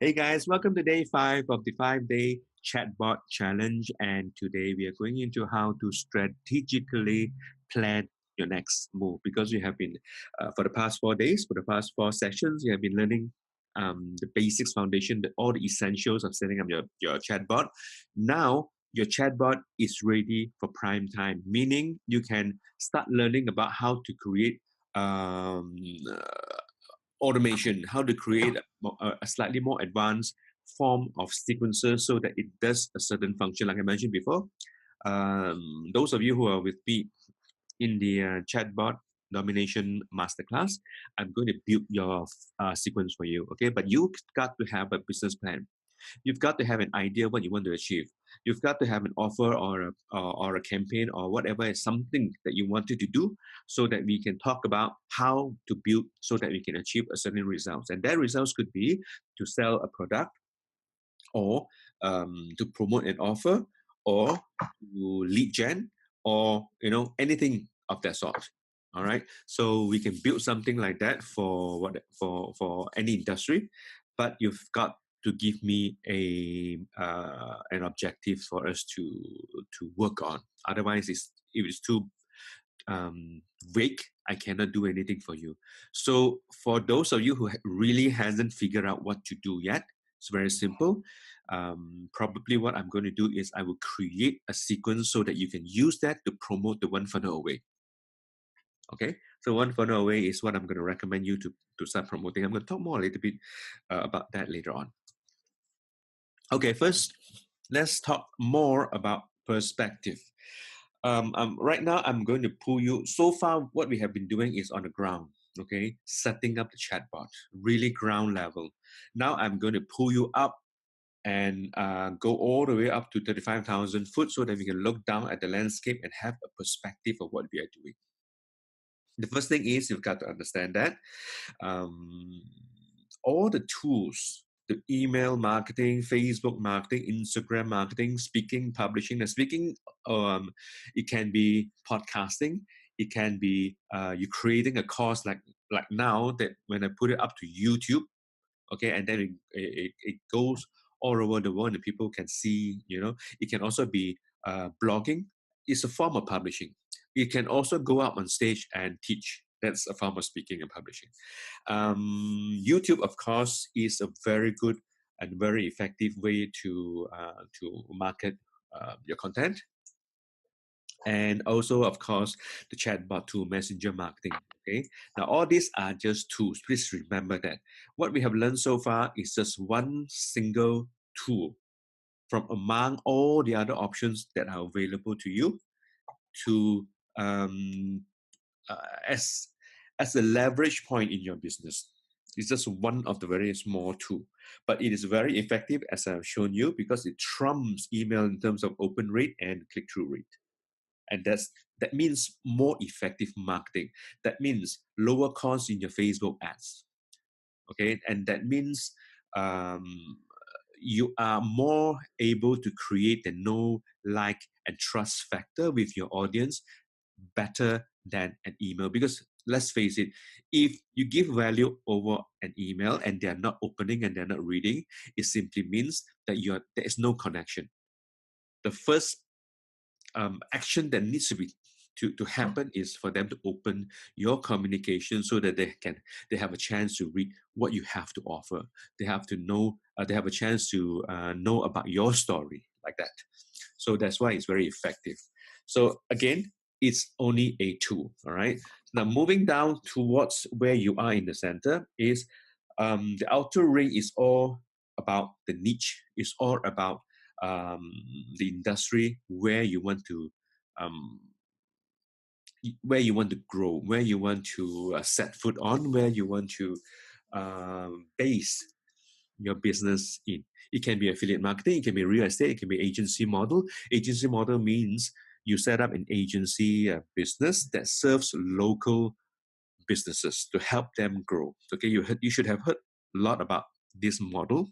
Hey guys, welcome to day 5 of the 5-day chatbot challenge. And today we are going into how to strategically plan your next move because we have been, for the past 4 days, for the past 4 sessions, you have been learning the basics foundation, all the essentials of setting up your chatbot. Now, your chatbot is ready for prime time, meaning you can start learning about how to create um, automation, how to create a slightly more advanced form of sequencer so that it does a certain function, like I mentioned before. Those of you who are with me in the chatbot domination masterclass, I'm going to build your sequence for you. Okay, but you've got to have a business plan. You've got to have an idea what you want to achieve. You've got to have an offer or a campaign or whatever is something that you wanted to do so that we can talk about how to build so that we can achieve a certain results. And that results could be to sell a product or to promote an offer or to lead gen or anything of that sort. All right, so we can build something like that for any industry, but you've got to give me an objective for us to work on. Otherwise, if it's too vague, I cannot do anything for you. So for those of you who really hasn't figured out what to do yet, it's very simple. Probably what I'm going to do is I will create a sequence so that you can use that to promote the one further away. Okay, so one further away is what I'm going to recommend you to start promoting. I'm going to talk more a little bit about that later on. Okay, first, let's talk more about perspective. Right now, I'm going to pull you. So far, what we have been doing is on the ground, okay, setting up the chatbot, really ground level. Now, I'm going to pull you up and go all the way up to 35,000 foot so that we can look down at the landscape and have a perspective of what we are doing. The first thing is you've got to understand that um, all the tools, the email marketing, Facebook marketing, Instagram marketing, speaking, publishing, and speaking, it can be podcasting, it can be you creating a course like now that when I put it up to YouTube, okay, and then it goes all over the world and people can see, it can also be blogging. It's a form of publishing. You can also go out on stage and teach. That's a form of speaking and publishing. YouTube, of course, is a very good and very effective way to market your content. And also, of course, the chatbot tool, messenger marketing. Okay. Now, all these are just tools. Please remember that what we have learned so far is just one single tool from among all the other options that are available to you to um, as a leverage point in your business. It's just one of the very small tool, but it is very effective as I've shown you because it trumps email in terms of open rate and click-through rate. And that means more effective marketing. That means lower costs in your Facebook ads. Okay, and that means um, you are more able to create the know, like, and trust factor with your audience better than an email. Because let's face it, if you give value over an email and they're not opening and they're not reading, it simply means that there is no connection. The first action that needs to happen is for them to open your communication so that they have a chance to read what you have to offer. They have to know. They have a chance to know about your story like that. So that's why it's very effective. So again, it's only a tool. All right. Now moving down towards where you are in the center is the outer ring is all about the niche. It's all about the industry where you want to um, grow, where you want to set foot on, where you want to base your business in. It can be affiliate marketing, it can be real estate, it can be agency model. Agency model means you set up an agency business that serves local businesses to help them grow. Okay, you should have heard a lot about this model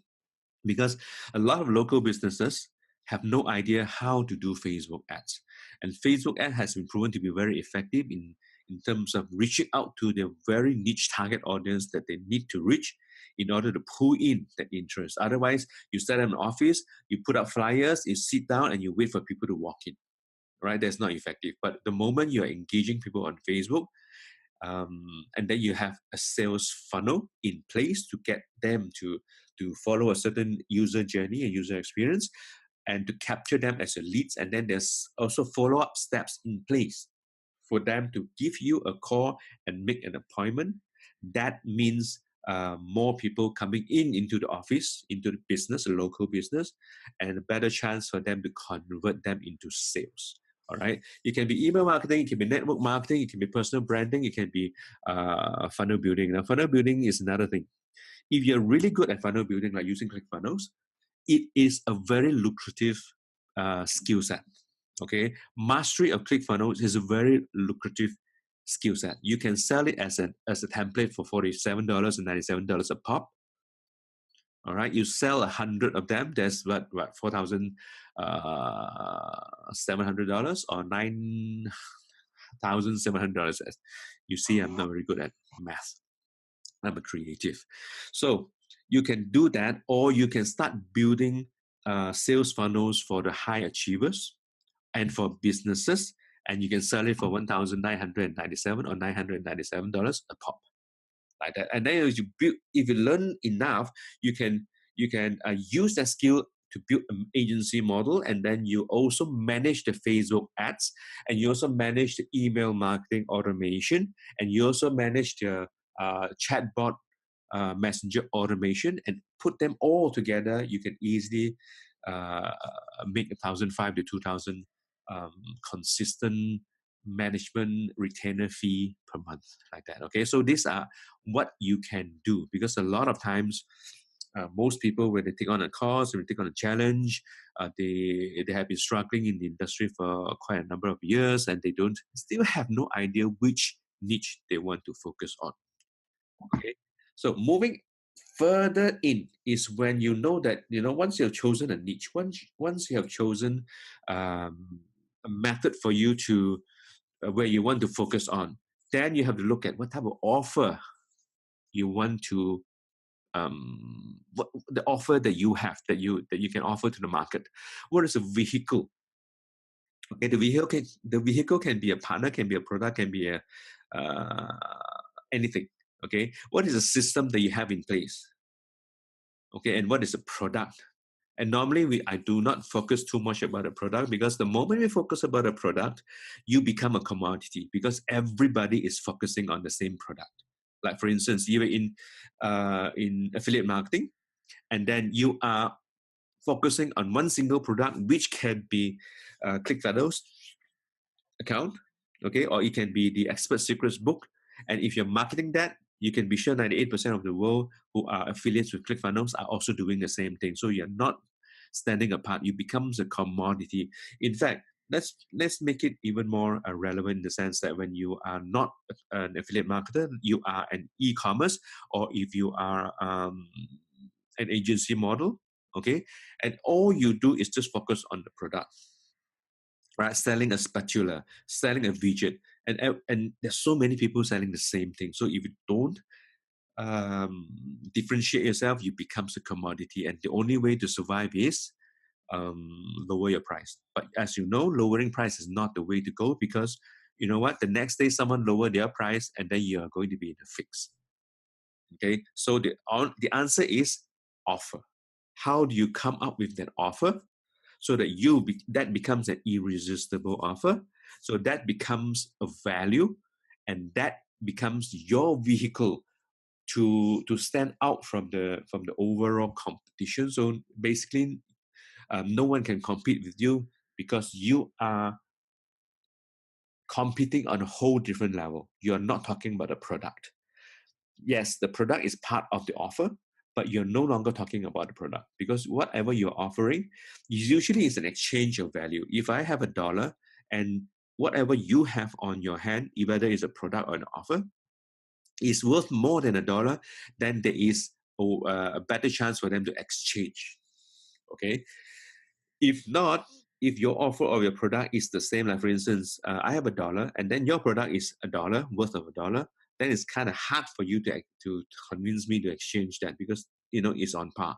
because a lot of local businesses have no idea how to do Facebook ads. And Facebook ad has been proven to be very effective in in terms of reaching out to the very niche target audience that they need to reach in order to pull in the interest. Otherwise, you set up an office, you put up flyers, you sit down and you wait for people to walk in, right? That's not effective. But the moment you're engaging people on Facebook, and then you have a sales funnel in place to get them to follow a certain user journey and user experience, and to capture them as your leads. And then there's also follow-up steps in place for them to give you a call and make an appointment. That means more people coming into the office, into the business, a local business, and a better chance for them to convert them into sales. All right. It can be email marketing, it can be network marketing, it can be personal branding, it can be funnel building. Now, funnel building is another thing. If you're really good at funnel building, like using ClickFunnels, it is a very lucrative skill set. Okay, mastery of ClickFunnels is a very lucrative skill set. You can sell it as a template for $47 and $97 a pop. All right, you sell 100 of them. That's what $4,700 or $9,700. You see, I'm not very good at math. I'm a creative, so you can do that, or you can start building sales funnels for the high achievers and for businesses, and you can sell it for $1,997 or $997 a pop, like that. And then if you learn enough, you can use that skill to build an agency model, and then you also manage the Facebook ads, and you also manage the email marketing automation, and you also manage the chatbot messenger automation, and put them all together. You can easily make $1,500 to $2,000 consistent management retainer fee per month, like that. Okay, so these are what you can do, because a lot of times most people, when they take on a course, when they take on a challenge, they have been struggling in the industry for quite a number of years, and they still have no idea which niche they want to focus on. Okay, so moving further in is when you know that, once you have chosen a niche, once you have chosen a method for you to where you want to focus on, then you have to look at what type of offer you want to what the offer that you have, that you can offer to the market. What is a vehicle? Okay, the vehicle can be a partner, can be a product, can be a anything. Okay, what is the system that you have in place? Okay, and what is the product? And normally I do not focus too much about a product, because the moment we focus about a product, you become a commodity, because everybody is focusing on the same product. Like, for instance, you're in affiliate marketing, and then you are focusing on one single product, which can be ClickFunnels account, okay, or it can be the Expert Secrets book. And if you're marketing that, you can be sure 98% of the world who are affiliates with ClickFunnels are also doing the same thing. So you're not standing apart. You become a commodity. In fact, let's make it even more relevant, in the sense that when you are not an affiliate marketer, you are an e-commerce, or if you are an agency model, okay, and all you do is just focus on the product, right? Selling a spatula, selling a widget, and there's so many people selling the same thing. So if you don't differentiate yourself, you become a commodity, and the only way to survive is lower your price. But as you know, lowering price is not the way to go, because you know what? The next day someone lower their price, and then you are going to be in a fix. Okay, so the answer is offer. How do you come up with that offer so that that becomes an irresistible offer? So that becomes a value, and that becomes your vehicle to stand out from the overall competition. So basically, no one can compete with you, because you are competing on a whole different level. You are not talking about a product. Yes, the product is part of the offer, but you're no longer talking about the product, because whatever you're offering usually is an exchange of value. If I have $1 and whatever you have on your hand, whether it's a product or an offer, is worth more than $1, then there is a better chance for them to exchange. Okay. If not, if your offer or your product is the same, like for instance, I have $1 and then your product is $1 worth of $1, then it's kind of hard for you to convince me to exchange that because it's on par.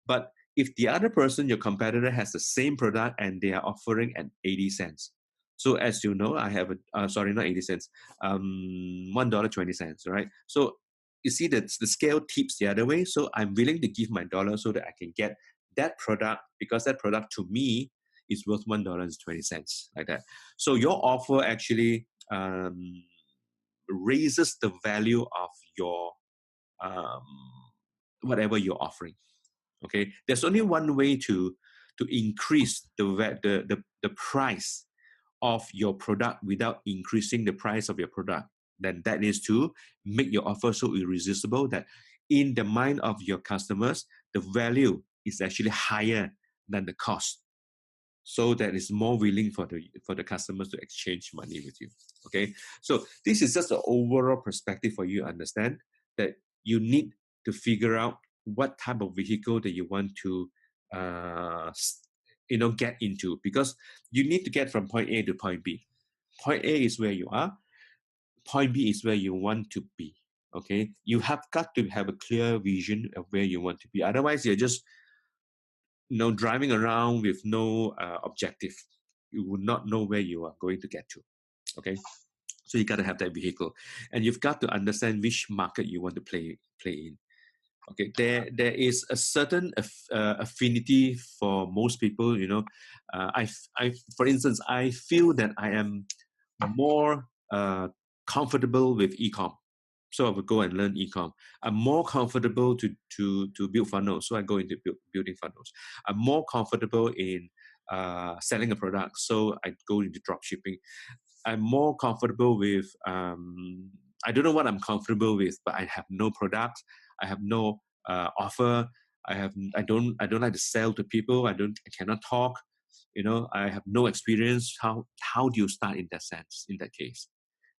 But if the other person, your competitor, has the same product and they are offering at 80 cents, so as you know, I have sorry, not 80 cents, $1.20, right? So you see that the scale tips the other way. So I'm willing to give my dollar so that I can get that product, because that product to me is worth $1.20, like that. So your offer actually raises the value of your um, whatever you're offering. Okay, there's only one way to increase the price of your product without increasing the price of your product. Then that is to make your offer so irresistible that in the mind of your customers, the value is actually higher than the cost, so that is more willing for the customers to exchange money with you. Okay, so this is just the overall perspective for you to understand that you need to figure out what type of vehicle that you want to get into, because you need to get from point A to point B. Point A is where you are, point B is where you want to be. Okay, you have got to have a clear vision of where you want to be, otherwise you're just driving around with no objective. You would not know where you are going to get to. Okay, so you got to have that vehicle, and you've got to understand which market you want to play in. Okay, there is a certain affinity for most people. I for instance, I feel that I am more comfortable with ecom, so I would go and learn ecom. I'm more comfortable to build funnels, so I go into building funnels. I'm more comfortable in selling a product, so I go into drop shipping. I'm more comfortable with I don't know what I'm comfortable with, but I have no product, I have no offer, I don't like to sell to people, I cannot talk, I have no experience. How do you start in that sense, in that case?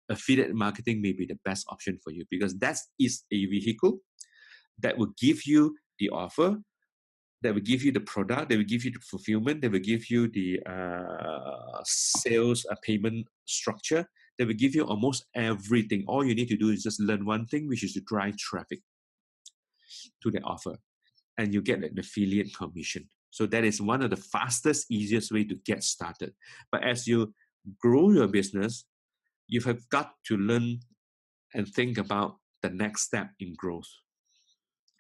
Affiliate marketing may be the best option for you, because that is a vehicle that will give you the offer, that will give you the product, that will give you the fulfillment, that will give you the sales payment structure, that will give you almost everything. All you need to do is just learn one thing, which is to drive traffic to the offer, and you get an affiliate commission. So that is one of the fastest, easiest way to get started. But as you grow your business, you have got to learn and think about the next step in growth.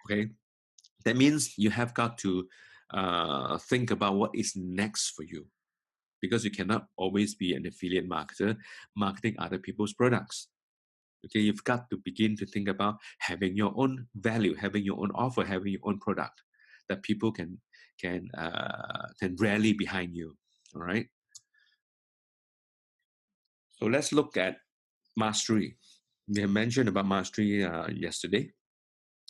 Okay, that means you have got to think about what is next for you, because you cannot always be an affiliate marketer marketing other people's products. Okay, you've got to begin to think about having your own value, having your own offer, having your own product that people can rally behind you. All right. So let's look at mastery. We have mentioned about mastery yesterday.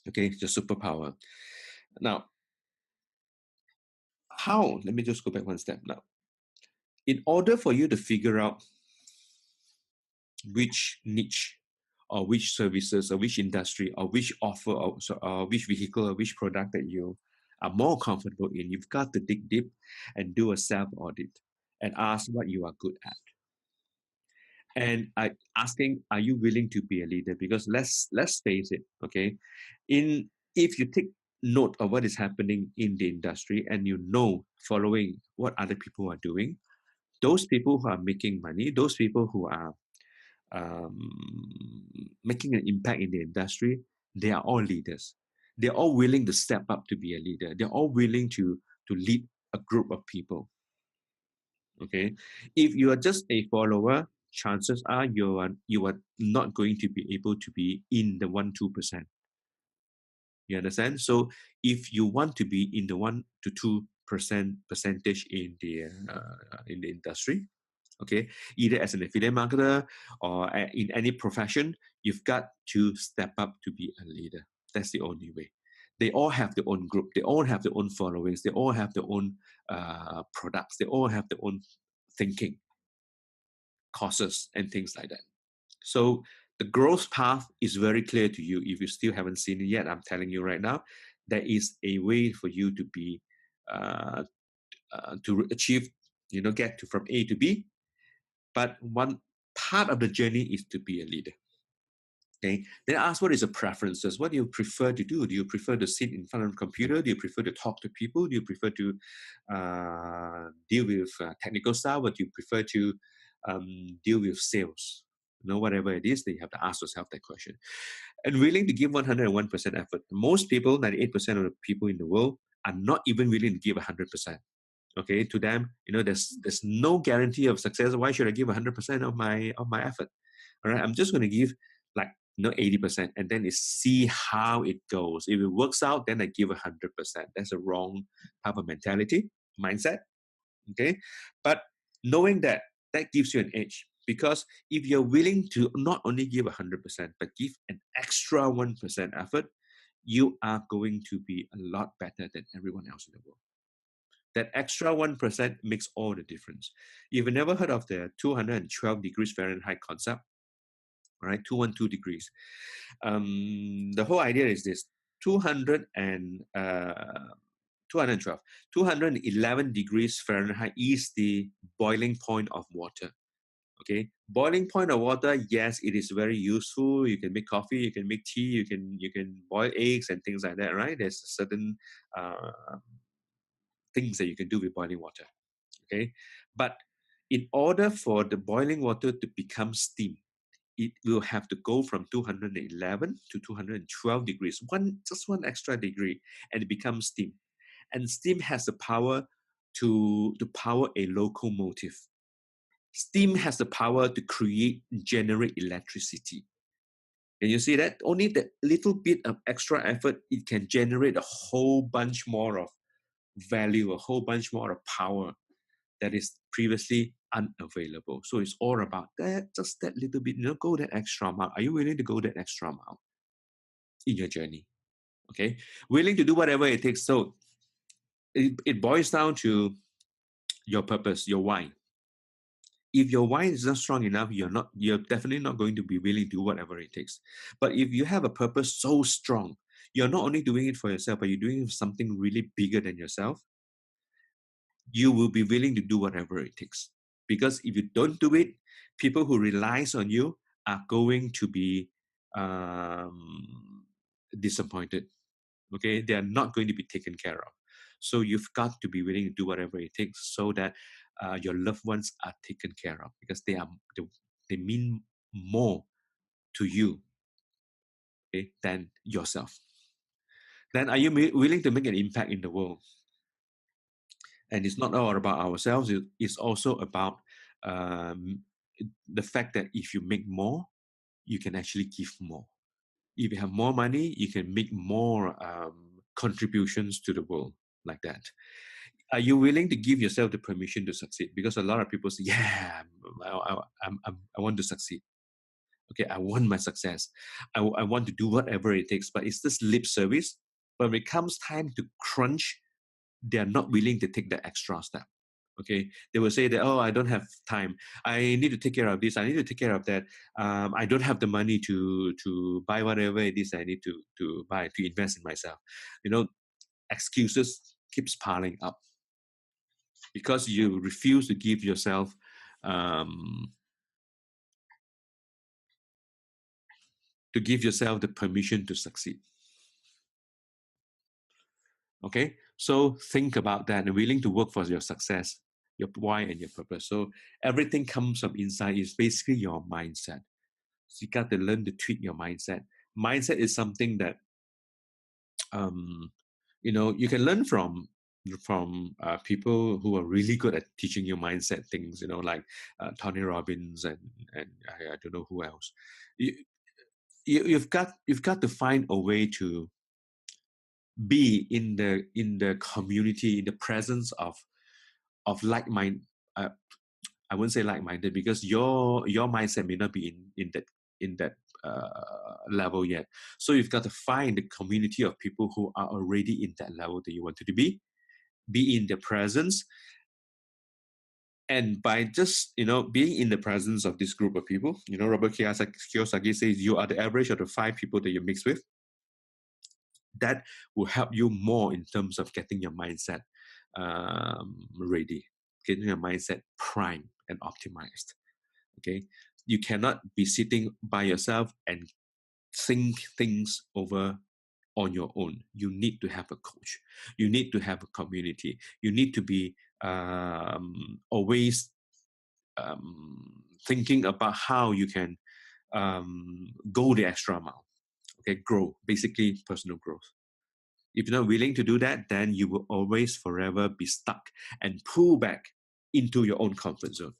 Okay, the superpower. Now, how? Let me just go back one step now. In order for you to figure out which niche or which services or which industry or which offer or which vehicle or which product that you are more comfortable in, you've got to dig deep and do a self audit and ask what you are good at. And asking, are you willing to be a leader? Because let's face it, okay, if you take note of what is happening in the industry and following what other people are doing, those people who are making money, those people who are um, making an impact in the industry, they are all leaders. They're all willing to step up to be a leader. They're all willing to lead a group of people. Okay, if you are just a follower, chances are you are not going to be able to be in the 1-2%. You understand? So if you want to be in the 1 to 2% percentage in the industry, okay, either as an affiliate marketer or in any profession, you've got to step up to be a leader. That's the only way. They all have their own group, they all have their own followings, they all have their own products, they all have their own thinking, courses, and things like that. So the growth path is very clear to you. If you still haven't seen it yet, I'm telling you right now, there is a way for you to be to achieve get to from A to B. But one part of the journey is to be a leader. Okay. Then ask what is your preferences? What do you prefer to do? Do you prefer to sit in front of a computer? Do you prefer to talk to people? Do you prefer to deal with technical stuff? Or do you prefer to deal with sales? Whatever it is, that you have to ask yourself that question. And willing to give 101% effort. Most people, 98% of the people in the world, are not even willing to give 100%. Okay, to them, there's no guarantee of success. Why should I give 100% of my effort? All right, I'm just going to give like 80%, and then see how it goes. If it works out, then I give 100%. That's a wrong type of mentality, mindset. Okay, but knowing that gives you an edge, because if you're willing to not only give 100%, but give an extra 1% effort, you are going to be a lot better than everyone else in the world. That extra 1% makes all the difference. You've never heard of the 212 degrees Fahrenheit concept, right? 212 degrees. The whole idea is this: 211 degrees Fahrenheit is the boiling point of water. Okay, boiling point of water, yes, it is very useful. You can make coffee, you can make tea, you can boil eggs and things like that, right? There's certain things that you can do with boiling water. Okay, but in order for the boiling water to become steam, it will have to go from 211 to 212 degrees, just one extra degree, and it becomes steam. And steam has the power to power a locomotive. Steam has the power to generate electricity. And you see that only that little bit of extra effort, it can generate a whole bunch more of value, a whole bunch more of power that is previously unavailable. So it's all about that, just that little bit, go that extra mile. Are you willing to go that extra mile in your journey? Okay, willing to do whatever it takes. So it boils down to your purpose, your why. If your why is not strong enough, you're definitely not going to be willing to do whatever it takes. But if you have a purpose so strong, you're not only doing it for yourself, but you're doing it for something really bigger than yourself, you will be willing to do whatever it takes. Because if you don't do it, people who relies on you are going to be disappointed. Okay, they are not going to be taken care of. So you've got to be willing to do whatever it takes so that your loved ones are taken care of, because they mean more to you, okay, than yourself. Then are you willing to make an impact in the world? And it's not all about ourselves. It's also about um, the fact that if you make more, you can actually give more. If you have more money, you can make more contributions to the world, like that. Are you willing to give yourself the permission to succeed? Because a lot of people say, yeah, I want to succeed. Okay, I want my success. I want to do whatever it takes, but it's this lip service. But when it comes time to crunch, they are not willing to take the extra step. Okay, they will say that, oh, I don't have time, I need to take care of this, I need to take care of that, I don't have the money to buy whatever it is I need to buy, to invest in myself. Excuses keeps piling up because you refuse to give yourself the permission to succeed. Okay, so think about that and willing to work for your success, your why and your purpose. So everything comes from inside. It's basically your mindset. So you got to learn to tweak your mindset. Mindset is something that you can learn from people who are really good at teaching you mindset things. Like Tony Robbins and I don't know who else. You've got to find a way to be in the community, in the presence of like mind. I wouldn't say like-minded, because your mindset may not be in that level yet. So you've got to find the community of people who are already in that level that you wanted to be in the presence. And by just being in the presence of this group of people, Robert Kiyosaki says you are the average of the 5 people that you mix with. That will help you more in terms of getting your mindset ready. getting your mindset prime and optimized. Okay, you cannot be sitting by yourself and think things over on your own. You need to have a coach. You need to have a community. You need to be always thinking about how you can go the extra mile. Okay, grow, basically personal growth. If you're not willing to do that, then you will always forever be stuck and pull back into your own comfort zone.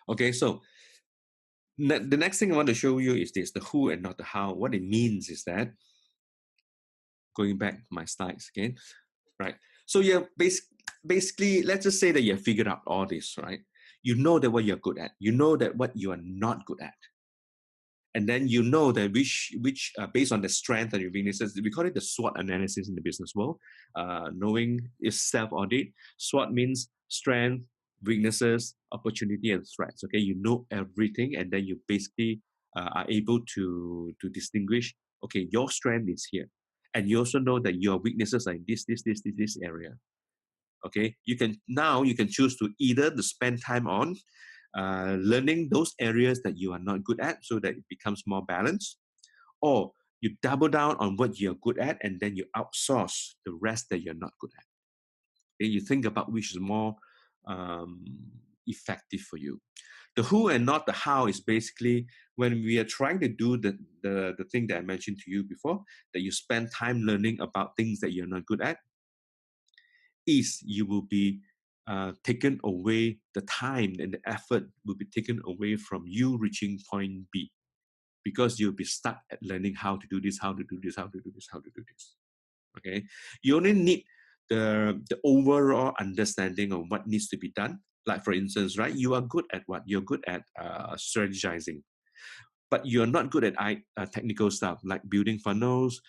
Okay, so the next thing I want to show you is this, the who and not the how. What it means is that, going back to my slides again, right? So yeah, basically, let's just say that you have figured out all this, right? You know that what you're good at. You know that what you are not good at. And then you know that which based on the strength and your weaknesses, we call it the SWOT analysis in the business world. Knowing is self-audit. SWOT means strength, weaknesses, opportunity, and threats. Okay, you know everything, and then you basically are able to distinguish. Okay, your strength is here, and you also know that your weaknesses are in this area. Okay, you can choose to either to spend time on learning those areas that you are not good at so that it becomes more balanced, or you double down on what you're good at and then you outsource the rest that you're not good at. Okay? You think about which is more um, effective for you. The who and not the how is basically when we are trying to do the thing that I mentioned to you before, that you spend time learning about things that you're not good at, is you will be taken away, the time and the effort will be taken away from you reaching point B, because you'll be stuck at learning how to do this, how to do this, how to do this, how to do this. Okay, you only need the overall understanding of what needs to be done. Like for instance, right, you are good at what? You're good at strategizing, but you're not good at technical stuff like building funnels,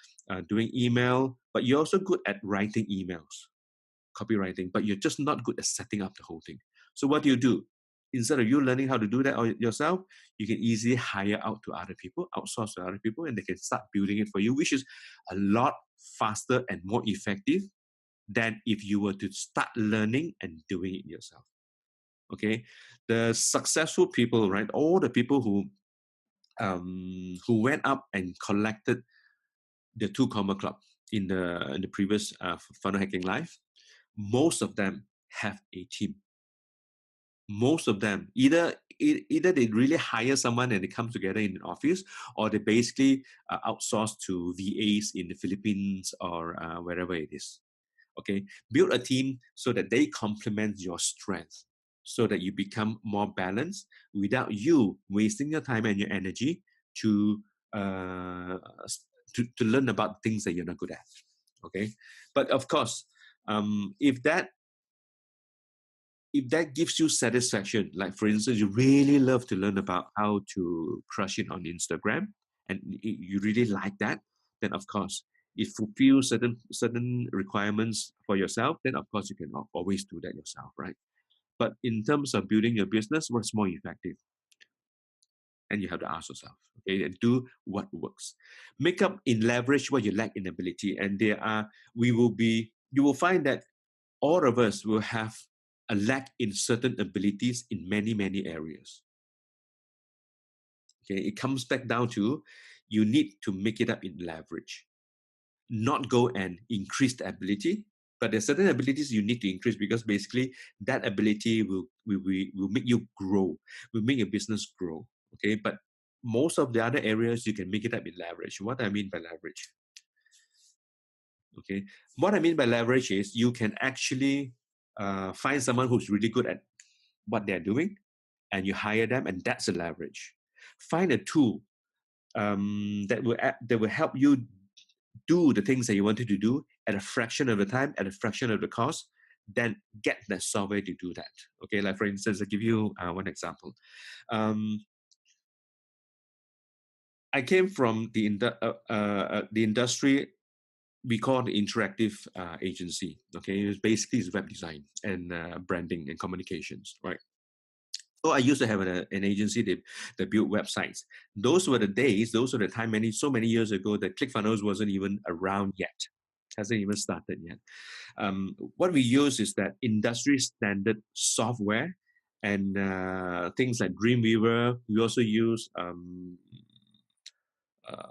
doing email, but you're also good at writing emails, copywriting, but you're just not good at setting up the whole thing. So what do? Instead of you learning how to do that yourself, you can easily hire out to other people, outsource to other people, and they can start building it for you, which is a lot faster and more effective than if you were to start learning and doing it yourself. Okay, the successful people, right? All the people who went up and collected the 2 Comma Club in the previous Funnel Hacking Live, most of them have a team. Most of them either they really hire someone and they come together in an office, or they basically outsource to VAs in the Philippines or wherever it is. Okay, build a team so that they complement your strength, so that you become more balanced without you wasting your time and your energy to uh, to learn about things that you're not good at. Okay, but of course, if that gives you satisfaction, like for instance, you really love to learn about how to crush it on Instagram, and you really like that, then of course, it fulfills certain requirements for yourself, then of course you can always do that yourself, right? But in terms of building your business, what's more effective? And you have to ask yourself, okay, and do what works. Make up in leverage what you lack in ability, and you will find that all of us will have a lack in certain abilities in many areas. Okay, it comes back down to you need to make it up in leverage, not go and increase the ability, but there's certain abilities you need to increase, because basically that ability will make you grow, will make your business grow. Okay, but most of the other areas you can make it up in leverage. What I mean by leverage? Okay, what I mean by leverage is you can actually find someone who's really good at what they're doing, and you hire them, and that's a leverage. Find a tool that will help you do the things that you wanted to do at a fraction of the time, at a fraction of the cost. Then get that software to do that. Okay, like for instance, I'll give you one example. I came from the industry we call the interactive agency. Okay, it's basically it's web design and branding and communications, right? So I used to have an agency that built websites. Those were the days, those were the time, so many years ago that ClickFunnels wasn't even around yet. Hasn't even started yet. What we use is that industry standard software and things like Dreamweaver. We also use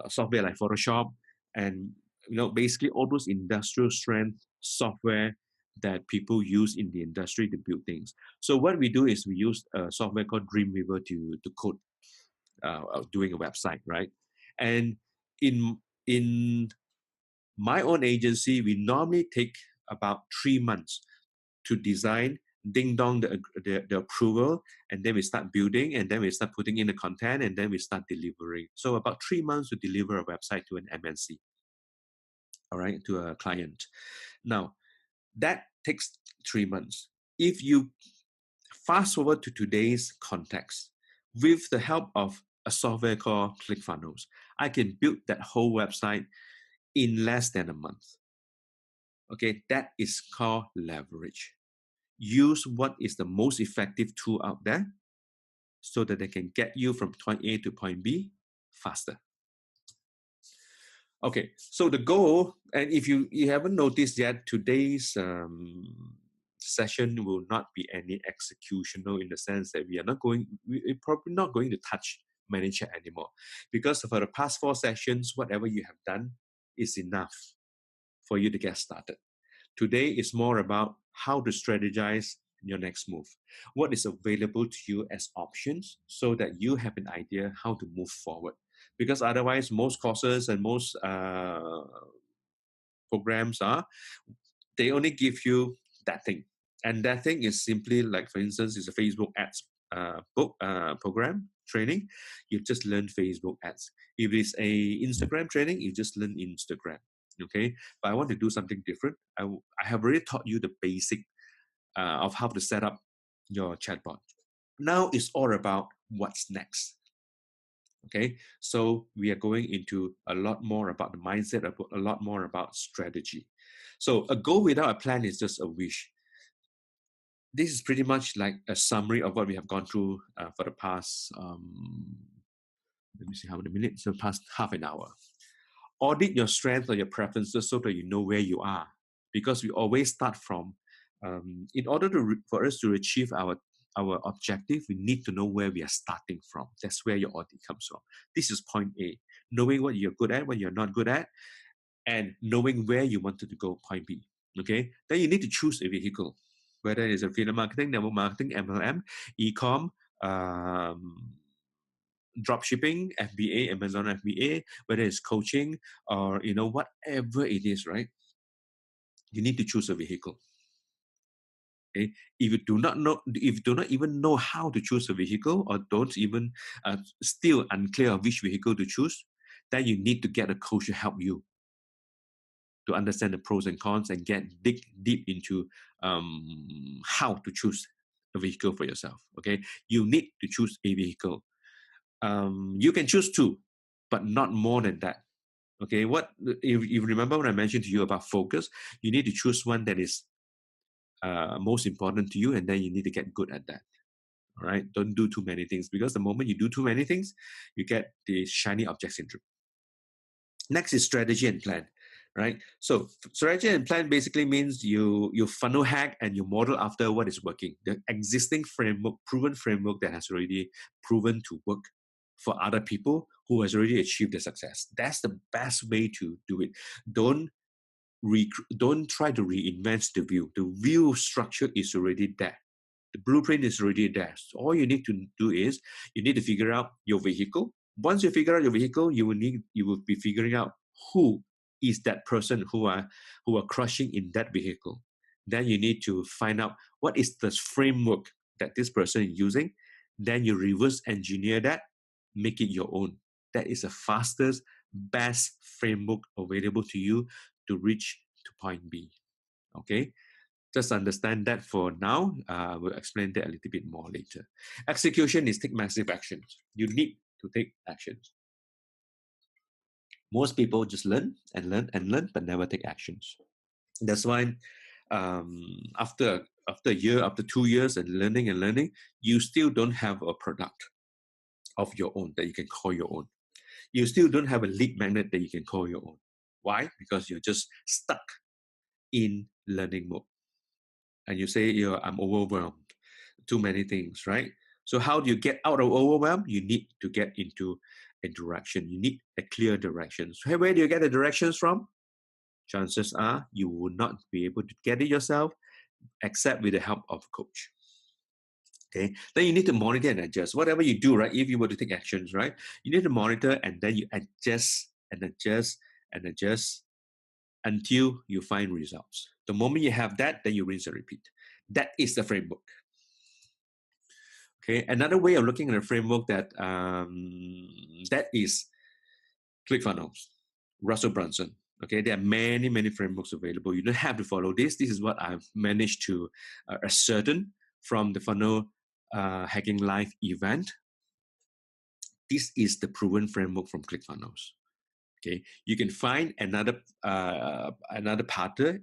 software like Photoshop and basically all those industrial strength software that people use in the industry to build things. So what we do is we use a software called Dreamweaver to code doing a website, right? And in my own agency, we normally take about 3 months to design, ding dong the approval, and then we start building, and then we start putting in the content, and then we start delivering. So about 3 months to deliver a website to an MNC, all right, to a client. Now, that takes 3 months. If you fast forward to today's context, with the help of a software called ClickFunnels, I can build that whole website in less than a month. Okay, that is called leverage. Use what is the most effective tool out there so that they can get you from point A to point B faster. Okay, so the goal, and if you haven't noticed yet, today's session will not be any executional in the sense that we're probably not going to touch ManyChat anymore, because for the past 4 sessions, whatever you have done is enough for you to get started. Today is more about how to strategize your next move. What is available to you as options so that you have an idea how to move forward. Because otherwise, most courses and most programs they only give you that thing. And that thing is simply like, for instance, is a Facebook ads program training. You just learn Facebook ads. If it's a Instagram training, you just learn Instagram. Okay, but I want to do something different. I have already taught you the basic of how to set up your chatbot. Now it's all about what's next. Okay, so we are going into a lot more about the mindset, a lot more about strategy. So a goal without a plan is just a wish. This is pretty much like a summary of what we have gone through for the past, let me see how many minutes, the past half an hour. Audit your strengths or your preferences so that you know where you are. Because we always start from, in order for us to achieve our objective, we need to know where we are starting from. That's where your audit comes from. This is point A, knowing what you're good at, what you're not good at, and knowing where you wanted to go, point B. Okay, then you need to choose a vehicle, whether it's affiliate marketing, network marketing, MLM, e-com, drop shipping, FBA, Amazon FBA, whether it's coaching or whatever it is, right? You need to choose a vehicle. Okay? If you do not even know how to choose a vehicle, or don't even still unclear of which vehicle to choose, then you need to get a coach to help you to understand the pros and cons and dig deep into how to choose a vehicle for yourself. Okay, you need to choose a vehicle. You can choose 2, but not more than that. Okay, if you remember what I mentioned to you about focus, you need to choose one that is most important to you, and then you need to get good at that. All right, don't do too many things, because the moment you do too many things, you get the shiny object syndrome. Next is strategy and plan, right? So strategy and plan basically means you funnel hack and you model after what is working, the existing framework, proven framework that has already proven to work for other people who has already achieved the success. That's the best way to do it. Don't try to reinvent the wheel. The wheel structure is already there. The blueprint is already there. So all you need to do is you need to figure out your vehicle. Once you figure out your vehicle, you will be figuring out who is that person who are crushing in that vehicle. Then you need to find out what is the framework that this person is using. Then you reverse engineer that, make it your own. That is the fastest, best framework available to you to reach to point B. Okay, just understand that for now. We'll explain that a little bit more later. Execution is take massive actions. You need to take actions. Most people just learn and learn and learn, but never take actions. That's why after a year, after 2 years and learning, you still don't have a product of your own that you can call your own. You still don't have a lead magnet that you can call your own. Why? Because you're just stuck in learning mode. And you say, I'm overwhelmed. Too many things, right? So how do you get out of overwhelm? You need to get into a direction. You need a clear direction. So where do you get the directions from? Chances are you will not be able to get it yourself except with the help of a coach. Okay, then you need to monitor and adjust. Whatever you do, right? If you were to take actions, right? You need to monitor and then you adjust and adjust and adjust until you find results. The moment you have that, then you rinse and repeat. That is the framework. Okay, another way of looking at a framework that is ClickFunnels, Russell Brunson. Okay, there are many frameworks available. You don't have to follow this. This is what I've managed to ascertain from the Funnel Hacking Live event. This is the proven framework from ClickFunnels. Okay, you can find another partner,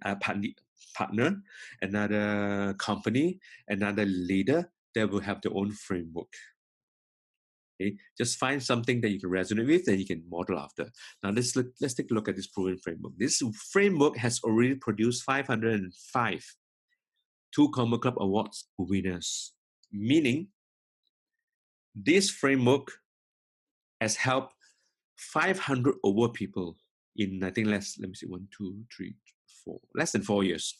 another company, another leader that will have their own framework. Okay, just find something that you can resonate with and you can model after. Now let's take a look at this proven framework. This framework has already produced 505 Two Comma Club Awards winners, meaning this framework has helped 500 over people in, I think, let me see, 1, 2, 3, 4, less than 4 years.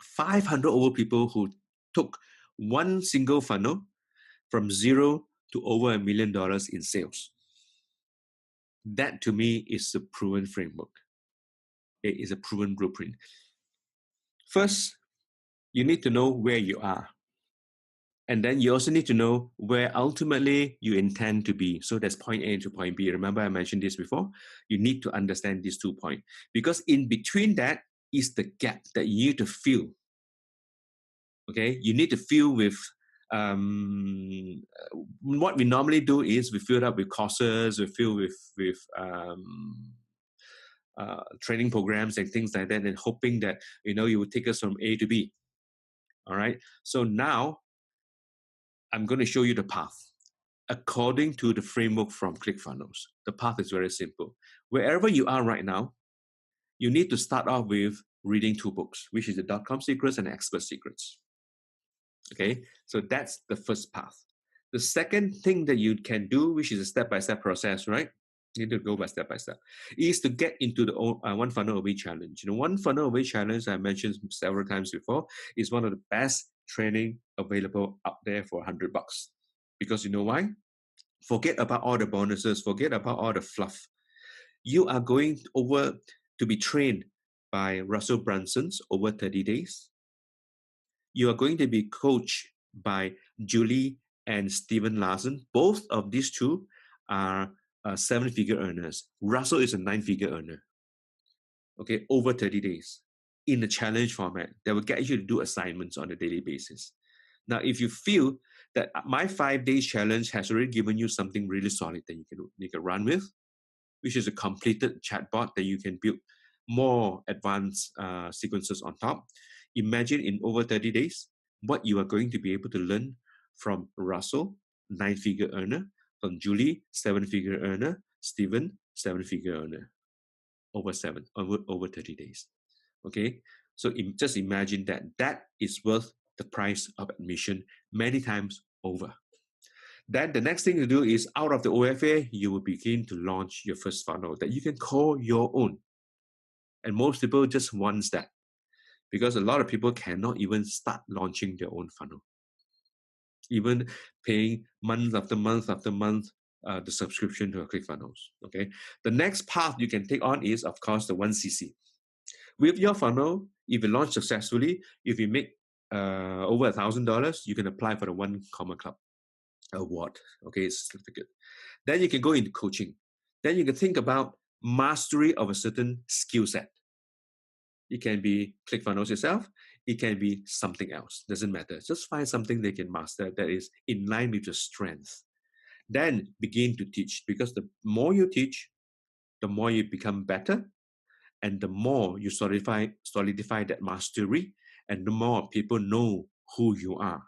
500 over people who took one single funnel from zero to over $1 million in sales. That to me is a proven framework. It is a proven blueprint. First, you need to know where you are. And then you also need to know where ultimately you intend to be. So that's point A to point B. Remember I mentioned this before? You need to understand these 2 points. Because in between that is the gap that you need to fill. Okay? You need to fill with what we normally do is we fill up with courses, we fill with training programs and things like that, and hoping that you will take us from A to B. All right. So now I'm going to show you the path according to the framework from ClickFunnels. The path is very simple. Wherever you are right now, you need to start off with reading 2 books, which is the .com Secrets and Expert Secrets. Okay, so that's the first path. The second thing that you can do, which is a step-by-step process, right? You need to go by step by step, is to get into the One Funnel Away Challenge. One Funnel Away Challenge, I mentioned several times before, is one of the best training available out there for $100. Because you know why? Forget about all the bonuses, forget about all the fluff. You are going over to be trained by Russell Brunson's over 30 days. You are going to be coached by Julie and Steven Larson. Both of these two are 7-figure earners. Russell is a 9-figure earner. Okay, over 30 days in the challenge format that will get you to do assignments on a daily basis. Now, if you feel that my 5-day challenge has already given you something really solid that you can run with, which is a completed chatbot that you can build more advanced sequences on top. Imagine in over 30 days, what you are going to be able to learn from Russell, 9-figure earner, from Julie, 7-figure earner, Steven, 7-figure earner, over 30 days. Okay, so just imagine that is worth the price of admission many times over. Then the next thing to do is out of the OFA, you will begin to launch your first funnel that you can call your own. And most people just want that because a lot of people cannot even start launching their own funnel. Even paying month after month after month the subscription to ClickFunnels. Okay. The next path you can take on is, of course, the 1CC. With your funnel, if you launch successfully, if you make over $1,000, you can apply for the One Comma Club award. Okay, certificate. Then you can go into coaching. Then you can think about mastery of a certain skill set. It can be ClickFunnels yourself. It can be something else. Doesn't matter. Just find something they can master that is in line with your strength. Then begin to teach, because the more you teach, the more you become better, and the more you solidify that mastery, and the more people know who you are.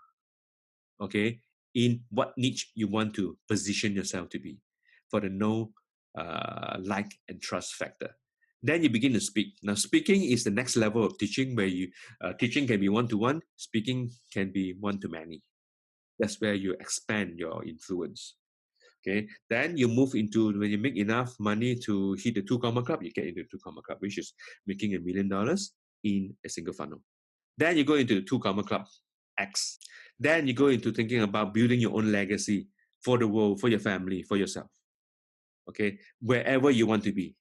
Okay, in what niche you want to position yourself to be, for the know, like, and trust factor. Then you begin to speak. Now, speaking is the next level of teaching where you teaching can be one-to-one, speaking can be one-to-many. That's where you expand your influence. Okay, then you move into when you make enough money to hit the 2 Comma Club, you get into the 2 Comma Club, which is making $1 million in a single funnel. Then you go into the 2 Comma Club X. Then you go into thinking about building your own legacy for the world, for your family, for yourself. Okay, wherever you want to be.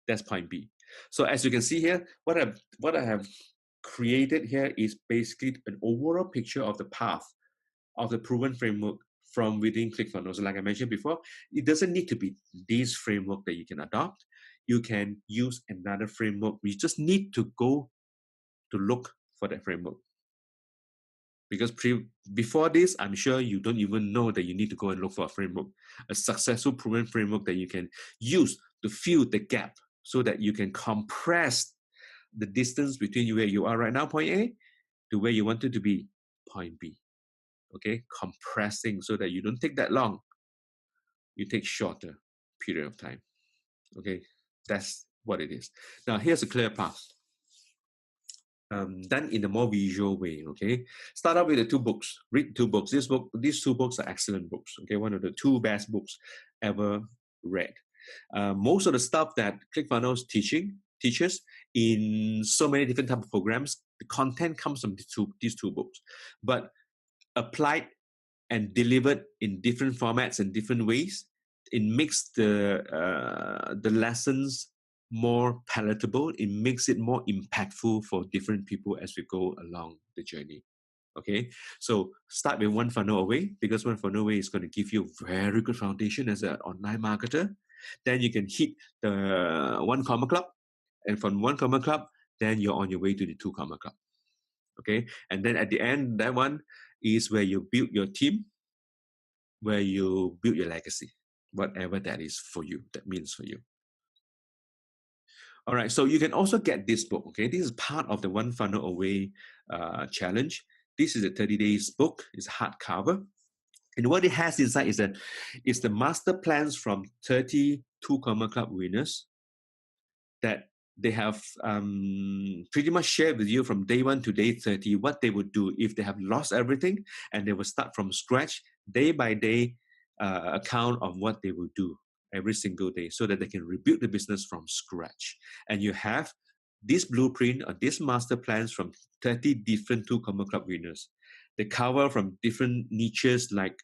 That's point B. So as you can see here, what I have created here is basically an overall picture of the path of the proven framework from within ClickFunnels. Like I mentioned before, it doesn't need to be this framework that you can adopt. You can use another framework. We just need to go to look for that framework. Because before this, I'm sure you don't even know that you need to go and look for a framework, a successful proven framework that you can use to fill the gap so that you can compress the distance between where you are right now, point A, to where you wanted to be, point B. Okay, compressing so that you don't take that long. You take shorter period of time. Okay, that's what it is. Now, here's a clear path. Done in a more visual way. Okay, start out with the 2 books. Read 2 books. These 2 books are excellent books. Okay, one of the 2 best books ever read. Most of the stuff that ClickFunnels teaches in so many different type of programs, the content comes from these two books, but applied and delivered in different formats and different ways, it makes the lessons more palatable. It makes it more impactful for different people as we go along the journey. Okay, so start with 1 Funnel Away, because 1 Funnel Away is going to give you a very good foundation as an online marketer. Then you can hit the 1 Comma Club, and from 1 Comma Club, then you're on your way to the 2 Comma Club. Okay, and then at the end, that one is where you build your team, where you build your legacy, whatever that is for you, that means for you. All right, so you can also get this book. Okay, this is part of the 1 Funnel Away challenge. This is a 30 days book. It's hardcover. And what it has inside is that it's the master plans from 30 2 Comma Club winners that they have pretty much shared with you from day 1 to day 30 what they would do if they have lost everything, and they will start from scratch, day by day account of what they will do every single day so that they can rebuild the business from scratch. And you have this blueprint or this master plans from 30 different 2 Comma Club winners. They cover from different niches like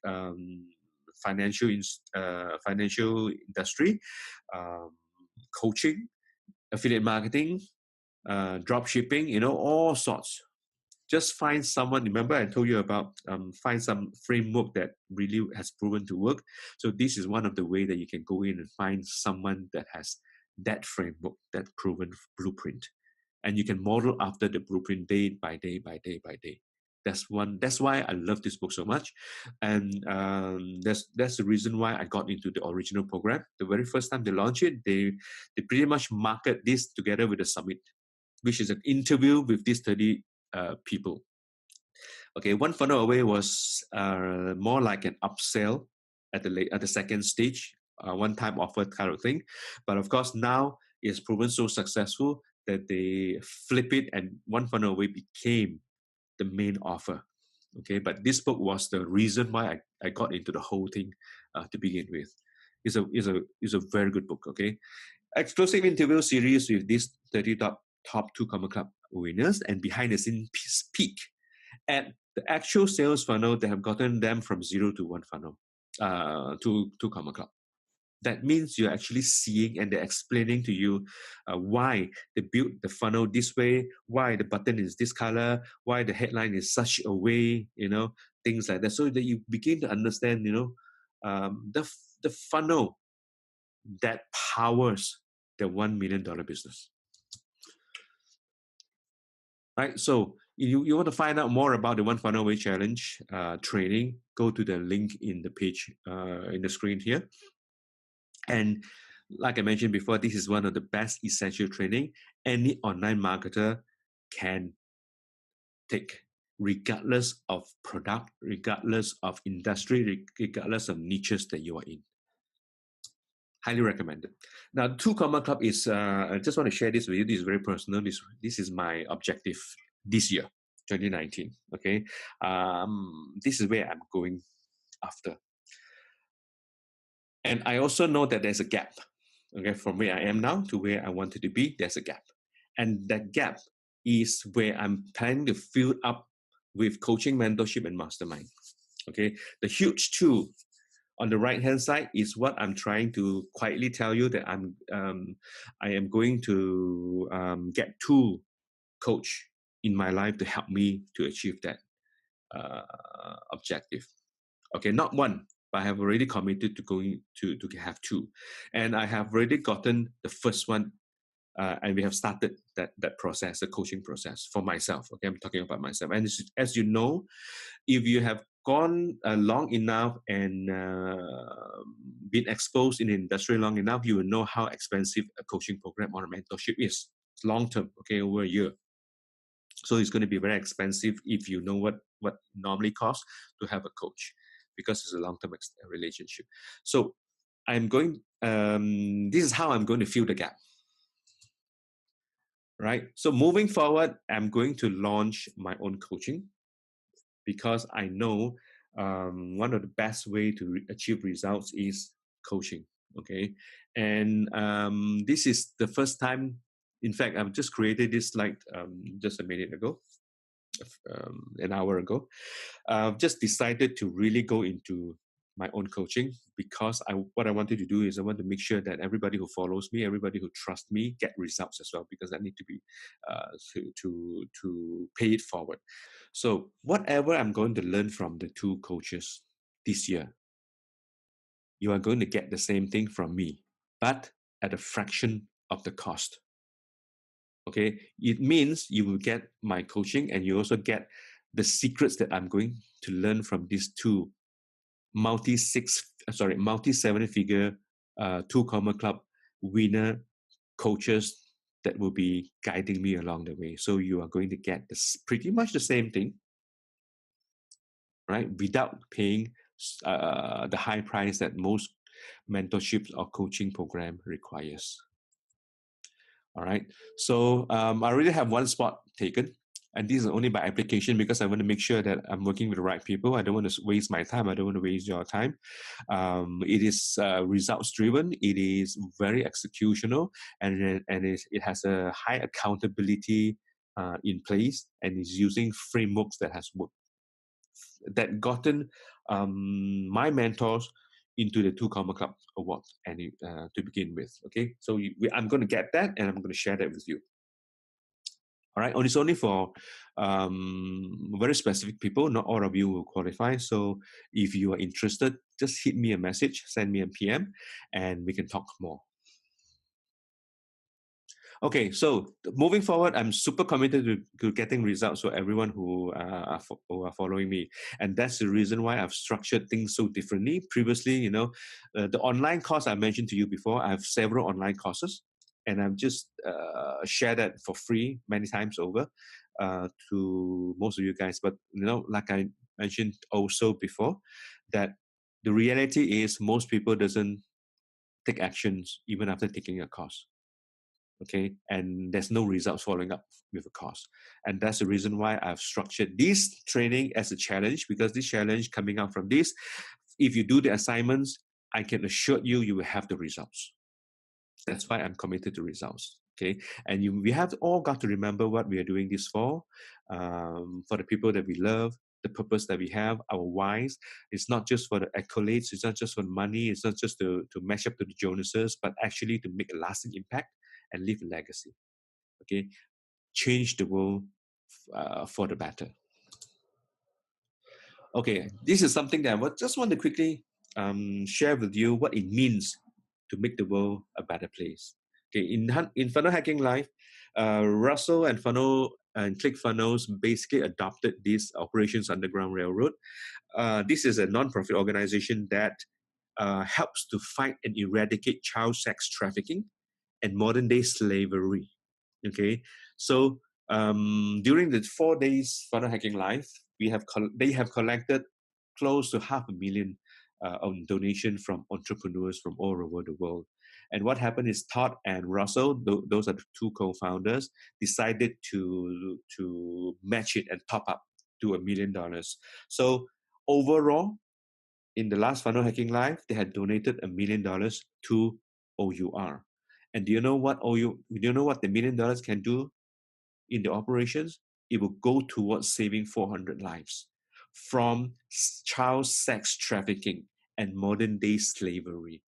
financial industry, coaching, affiliate marketing, drop shipping, all sorts. Just find someone. Remember, I told you about find some framework that really has proven to work. So this is one of the ways that you can go in and find someone that has that framework, that proven blueprint, and you can model after the blueprint day by day by day by day. That's why I love this book so much, and that's the reason why I got into the original program. The very first time they launched it, they pretty much market this together with the summit, which is an interview with these 30 people. Okay, 1 Funnel Away was more like an upsell at the second stage, one-time offer kind of thing. But of course, now it's proven so successful that they flip it, and 1 Funnel Away became the main offer. Okay, but this book was the reason why I got into the whole thing to begin with. It's a very good book. Okay, exclusive interview series with these 30 top 2 Comma Club winners, and behind the scenes peek at the actual sales funnel that have gotten them from 0 to 1 funnel to 2 Comma Club. That means you're actually seeing, and they're explaining to you why they built the funnel this way, why the button is this color, why the headline is such a way, things like that, so that you begin to understand, the funnel that powers the $1 million business. Right, so you want to find out more about the 1 Funnel Away Challenge training, go to the link in the page in the screen here. And like I mentioned before, this is one of the best essential training any online marketer can take, regardless of product, regardless of industry, regardless of niches that you are in. Highly recommended. Now, Two Comma Club is, I just want to share this with you. This is very personal. This is my objective this year, 2019. Okay. This is where I'm going after. And I also know that there's a gap. Okay. From where I am now to where I wanted to be, there's a gap. And that gap is where I'm planning to fill up with coaching, mentorship, and mastermind. Okay. The huge two on the right hand side is what I'm trying to quietly tell you that I am going to get two coach in my life to help me to achieve that objective. Okay, not one, but I have already committed to going to have two, and I have already gotten the first one. And we have started that process, the coaching process for myself. Okay, I'm talking about myself. And as you know, if you have gone long enough and been exposed in the industry long enough, you will know how expensive a coaching program or a mentorship is. It's long term, okay, over a year. So it's going to be very expensive if you know what normally costs to have a coach, because it's a long term relationship. So I'm going. This is how I'm going to fill the gap. Right. So moving forward, I'm going to launch my own coaching, because I know one of the best way to achieve results is coaching. Okay, and this is the first time. In fact, I've just created this slide just a minute ago, an hour ago. I've just decided to really go into my own coaching, because what I wanted to do is I want to make sure that everybody who follows me, everybody who trusts me, get results as well, because I need to be to pay it forward. So whatever I'm going to learn from the two coaches this year, you are going to get the same thing from me, but at a fraction of the cost. Okay, it means you will get my coaching, and you also get the secrets that I'm going to learn from these two multi 7-figure Two Comma Club winner coaches that will be guiding me along the way. So you are going to get this pretty much the same thing, right? Without paying the high price that most mentorships or coaching program requires. All right. So I already have one spot taken, and this is only by application, because I want to make sure that I'm working with the right people. I don't want to waste my time. I don't want to waste your time. It is results driven. It is very executional, and it has a high accountability in place, and is using frameworks that has worked, that gotten my mentors into the Two Comma Club Award, and to begin with. Okay, so I'm going to get that, and I'm going to share that with you. All right, it's only for very specific people. Not all of you will qualify. So if you are interested, just hit me a message, send me a PM, and we can talk more. Okay, so moving forward, I'm super committed to getting results for everyone who are following me, and that's the reason why I've structured things so differently. Previously, the online course I mentioned to you before, I have several online courses, and I've just shared that for free many times over to most of you guys. But like I mentioned also before, that the reality is most people doesn't take actions even after taking a course. Okay, and there's no results following up with a course, and that's the reason why I've structured this training as a challenge, because this challenge coming out from this, if you do the assignments, I can assure you will have the results. That's why I'm committed to results. Okay, and we have all got to remember what we are doing this for the people that we love, the purpose that we have, our whys. It's not just for the accolades, it's not just for money, it's not just to match up to the Jonases, but actually to make a lasting impact and leave a legacy. Okay, change the world for the better. Okay, this is something that I just want to quickly share with you what it means to make the world a better place. Okay, in Funnel Hacking Live, Russell and ClickFunnels basically adopted this Operations Underground Railroad. This is a non-profit organization that helps to fight and eradicate child sex trafficking and modern day slavery. Okay, so during the 4 days Funnel Hacking Live, they have collected close to 500,000 on donation from entrepreneurs from all over the world. And what happened is Todd and Russell, those are the two co-founders, decided to match it and top up to $1 million. So overall, in the last Funnel Hacking Live, they had donated $1 million to OUR. And do you know what the $1 million can do in the operations? It will go towards saving 400 lives from child sex trafficking and modern day slavery.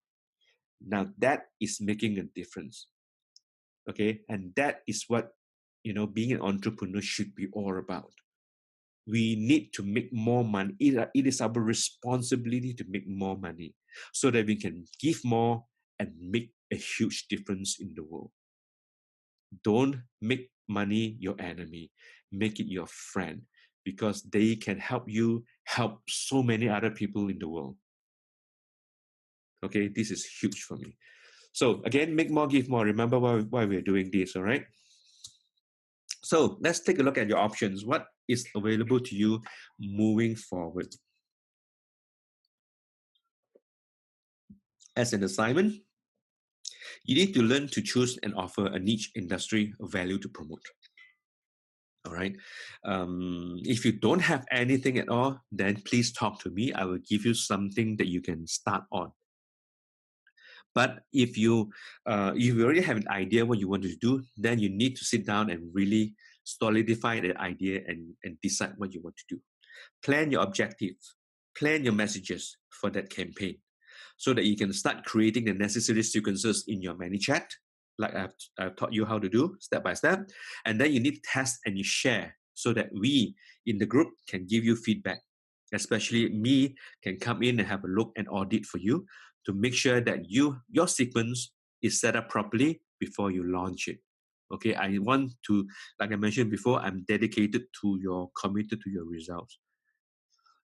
Now that is making a difference. Okay. And that is what, being an entrepreneur should be all about. We need to make more money. It is our responsibility to make more money so that we can give more and make a huge difference in the world. Don't make money your enemy. Make it your friend, because they can help you help so many other people in the world. Okay, this is huge for me. So again, make more, give more. Remember why we're doing this, all right? So let's take a look at your options. What is available to you moving forward? As an assignment, you need to learn to choose and offer a niche industry value to promote. All right. If you don't have anything at all, then please talk to me. I will give you something that you can start on. But if you already have an idea what you want to do, then you need to sit down and really solidify that idea and decide what you want to do. Plan your objectives, plan your messages for that campaign, so that you can start creating the necessary sequences in your ManyChat, like I've taught you how to do step by step. And then you need to test and you share so that we in the group can give you feedback. Especially me can come in and have a look and audit for you to make sure that your sequence is set up properly before you launch it. Okay, I want to, like I mentioned before, I'm dedicated to your, committed to your results.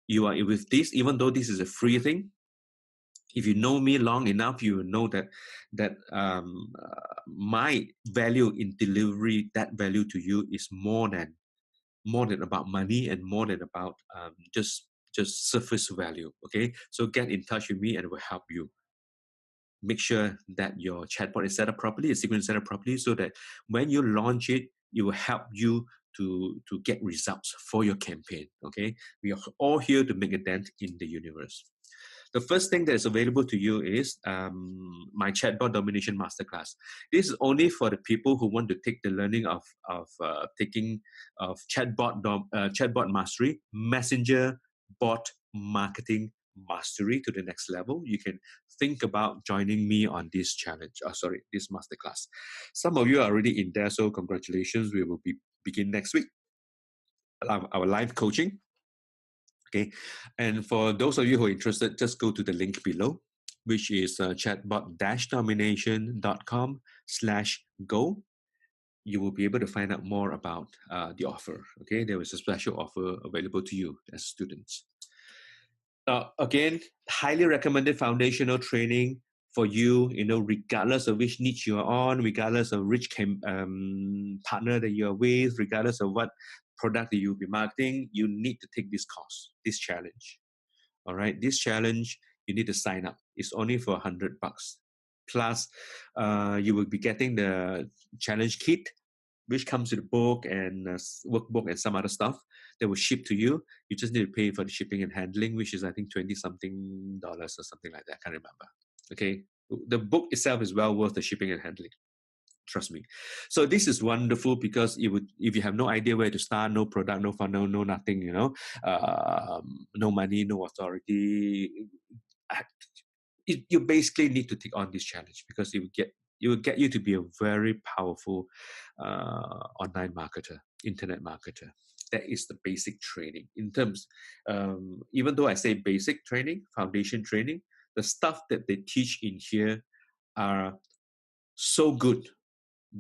You are with this, even though this is a free thing. If you know me long enough, you will know that my value in delivery, that value to you, is more than about money and more than about just surface value. Okay, so get in touch with me and it will help you. Make sure that your chatbot is set up properly, the sequence is set up properly, so that when you launch it, it will help you to get results for your campaign. Okay, we are all here to make a dent in the universe. The first thing that is available to you is my Chatbot Domination Masterclass. This is only for the people who want to take the learning of chatbot mastery, messenger bot marketing mastery to the next level. You can think about joining me on this challenge. This masterclass. Some of you are already in there, so congratulations. We will begin next week. Our live coaching. Okay, and for those of you who are interested, just go to the link below, which is chatbot-domination.com/go. You will be able to find out more about the offer. Okay, there is a special offer available to you as students. Again, highly recommended foundational training for you, regardless of which niche you're on, regardless of which partner that you're with, regardless of what product that you'll be marketing, you need to take this course, this challenge. All right, this challenge, you need to sign up. It's only for $100. Plus, you will be getting the challenge kit, which comes with a book and a workbook and some other stuff that will ship to you. You just need to pay for the shipping and handling, which is I think $20-something or something like that. I can't remember. Okay, the book itself is well worth the shipping and handling. Trust me. So this is wonderful, because if you have no idea where to start, no product, no funnel, no nothing, no money, no authority, you basically need to take on this challenge, because it will get you to be a very powerful online marketer, internet marketer. That is the basic training. In terms, even though I say basic training, foundation training, the stuff that they teach in here are so good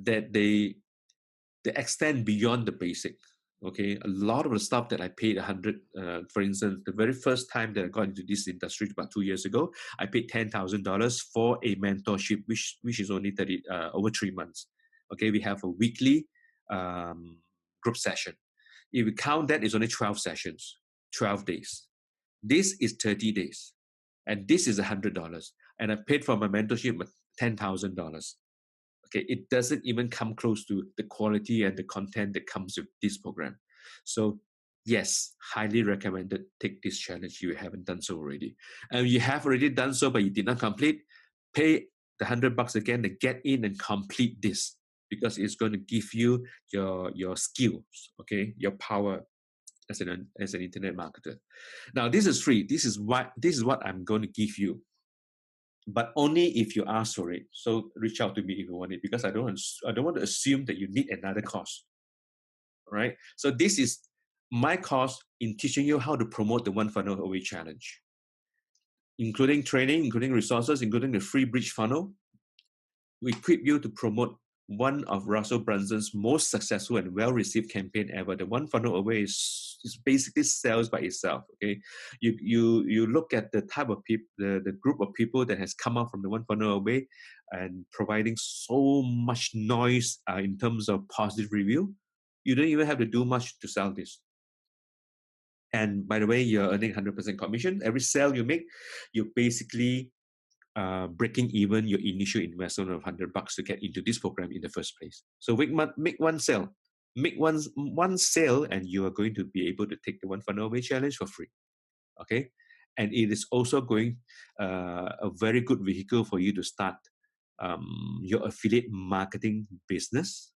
that they extend beyond the basic. Okay, a lot of the stuff that I paid 100, for instance, the very first time that I got into this industry about 2 years ago, I paid $10,000 for a mentorship, which is only over 3 months. Okay, we have a weekly group session. If we count that, it's only 12 sessions, 12 days. This is 30 days. And this is $100. And I paid for my mentorship $10,000. Okay, it doesn't even come close to the quality and the content that comes with this program. So yes, highly recommended. Take this challenge if you haven't done so already. And you have already done so, but you did not complete, pay the $100 again to get in and complete this, because it's going to give you your skills, okay, your power as an internet marketer. Now this is free. This is what I'm going to give you, but only if you ask for it. So reach out to me if you want it, because I don't want to assume that you need another course. Right? So this is my course in teaching you how to promote the One Funnel Away Challenge, including training, including resources, including the free bridge funnel. We equip you to promote one of Russell Brunson's most successful and well-received campaign ever. The One Funnel Away is basically sales by itself. Okay, you look at the type of people, the group of people that has come out from the One Funnel Away, and providing so much noise in terms of positive review. You don't even have to do much to sell this. And by the way, you're earning 100% commission. Every sale you make, you're basically breaking even your initial investment of $100 to get into this program in the first place. So make one sale, make one sale, and you are going to be able to take the One Funnel Away Challenge for free. Okay, and it is also going a very good vehicle for you to start your affiliate marketing business.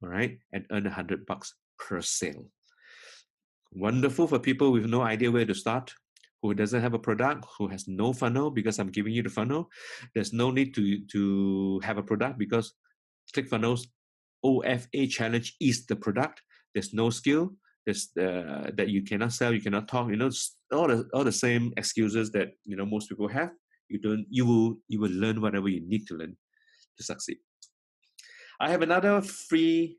All right, and earn $100 per sale. Wonderful for people with no idea where to start, who doesn't have a product, who has no funnel, because I'm giving you the funnel. There's no need to have a product, because ClickFunnels OFA Challenge is the product. There's no skill. There's that you cannot sell, you cannot talk. All the same excuses that most people have. You will learn whatever you need to learn to succeed. I have another free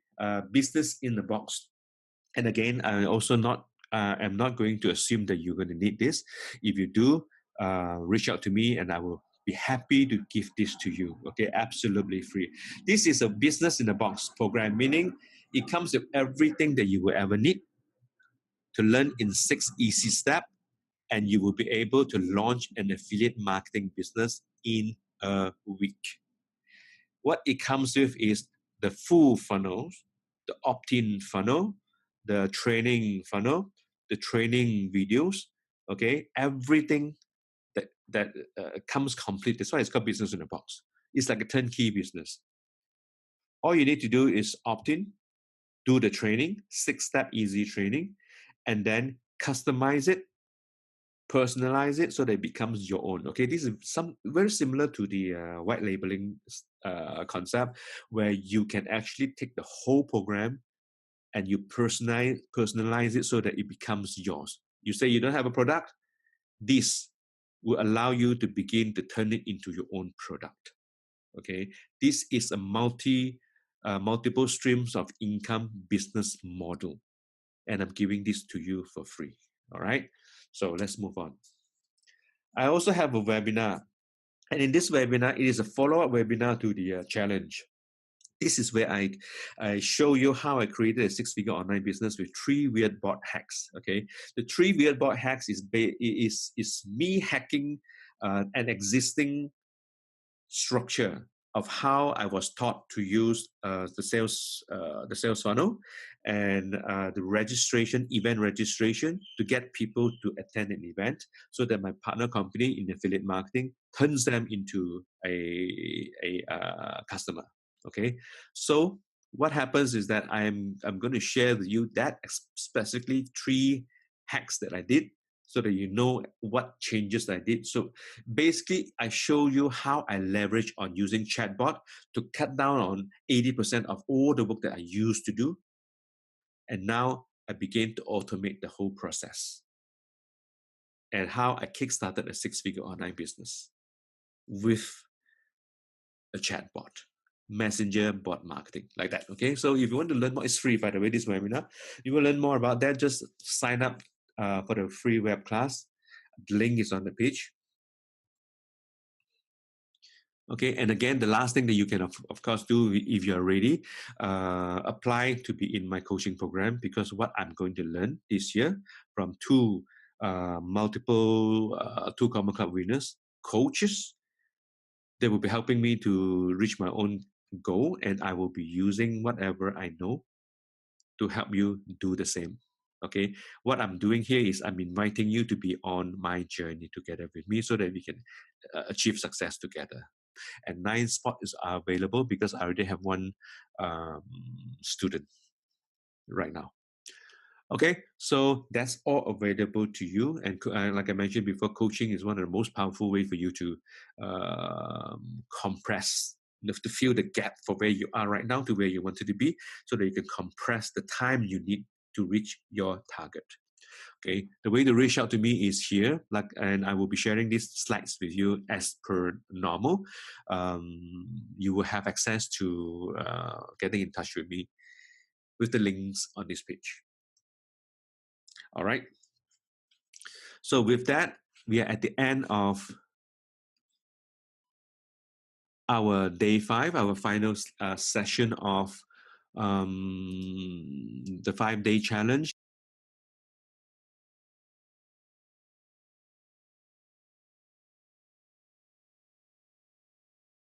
business in the box. And again, I also am not going to assume that you're going to need this. If you do, reach out to me and I will be happy to give this to you. Okay, absolutely free. This is a business in a box program, meaning it comes with everything that you will ever need to learn in 6 easy steps, and you will be able to launch an affiliate marketing business in a week. What it comes with is the full funnels, the opt-in funnel, the training funnel, the training videos, okay? Everything that comes complete. That's why it's called business in a box. It's like a turnkey business. All you need to do is opt in, do the training, 6-step easy training, and then customize it, personalize it so that it becomes your own. Okay, this is very similar to the white labeling concept, where you can actually take the whole program and you personalize it so that it becomes yours. You say you don't have a product, this will allow you to begin to turn it into your own product. Okay, this is a multiple streams of income business model, and I'm giving this to you for free. All right, so let's move on. I also have a webinar, and in this webinar, it is a follow-up webinar to the challenge. This is where I show you how I created a 6-figure online business with 3 weird bot hacks. Okay, the 3 weird bot hacks is me hacking an existing structure of how I was taught to use the sales funnel and the event registration to get people to attend an event, so that my partner company in affiliate marketing turns them into a customer. Okay, so what happens is that I'm going to share with you that specifically 3 hacks that I did, so that you know what changes I did. So basically, I show you how I leverage on using chatbot to cut down on 80% of all the work that I used to do. And now I begin to automate the whole process. And how I kickstarted a 6-figure online business with a chatbot, messenger bot marketing, like that. Okay, so if you want to learn more, it's free, by the way, this webinar. You will learn more about that. Just sign up for the free web class. The link is on the page. Okay, and again, the last thing that you can, of course, do if you're ready, apply to be in my coaching program, because what I'm going to learn this year from 2 multiple Two Comma Club winners, coaches. They will be helping me to reach my own goal, and I will be using whatever I know to help you do the same. Okay, what I'm doing here is I'm inviting you to be on my journey together with me so that we can achieve success together. And 9 spots are available because I already have one um, student right now. Okay, so that's all available to you. And like I mentioned before, coaching is one of the most powerful ways for you to compress, to fill the gap for where you are right now to where you wanted to be, so that you can compress the time you need to reach your target. Okay, the way to reach out to me is here, and I will be sharing these slides with you as per normal. You will have access to getting in touch with me with the links on this page. All right. So with that, we are at the end of our day 5, our final session of the 5-day challenge.